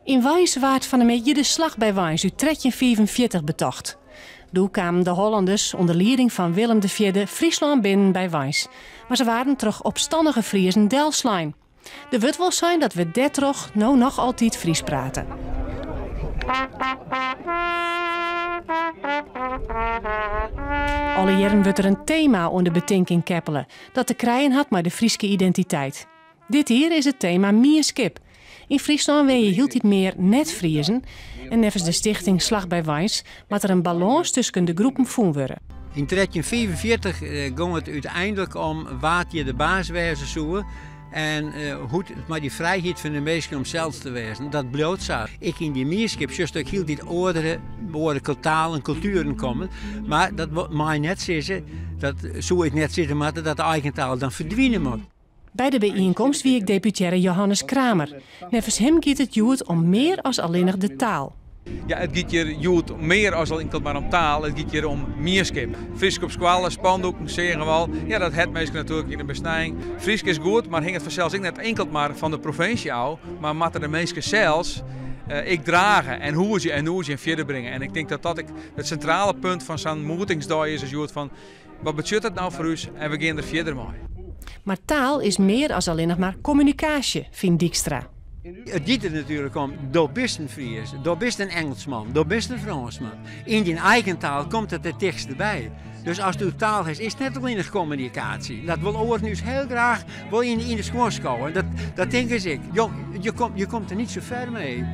In Wijns waard van de beetje de slag bij Wijns uit 1344 betocht. Toen kwamen de Hollanders onder leiding van Willem IV Friesland binnen bij Wijns. Maar ze waren terug opstandige Friezen Delslijn. De wut wil zijn dat we dertig nou nog altijd Fries praten. Alle jaren wordt er een thema onder betinking keppelen dat te krijgen had met de Frieske identiteit. Dit hier is het thema Mierskip. In Friesland ben je hield iets meer net Friezen en nevens de stichting Slag bij Wijns moet er een balans tussen de groepen voeren worden. In 1344 ging het uiteindelijk om wat je de baas wezen zou en hoe het maar die vrijheid van de mensen om zelf te wezen. Dat bloot zo. Ik in die Mierskip, juist ook hield dit oudere taal en culturen komen, maar dat mag net zeggen, dat zou ik net zeggen, maar dat de eigen taal dan verdwijnen moet. Bij de bijeenkomst wie ik deputaire Johannes Kramer. Nevens hem gaat het juist om meer als alleen nog de taal. Ja, het gaat hier juist meer als enkel maar om taal, het gaat hier om Mierskip. Friesk op squallen, spandoeken, zeggen wel. Ja, dat het meestal natuurlijk in de besnijing. Friesk is goed, maar hing het vanzelfs niet enkel maar van de provincie af, maar moeten de mensen zelfs ik dragen en hoe ze en verder brengen. En ik denk dat dat het centrale punt van zo'n moetingsdag is juist van wat betekent het nou voor u en we gaan er verder mee. Maar taal is meer als alleen nog maar communicatie, vindt Dijkstra. Het gaat er natuurlijk om, door bist een Fries, door bist een Engelsman, door bist een Fransman. In die eigen taal komt het er dichtstbij. Dus als het taal is, is het net alleen nog communicatie. Dat wil oors nu heel graag in de school. Dat denk ik. Je komt er niet zo ver mee.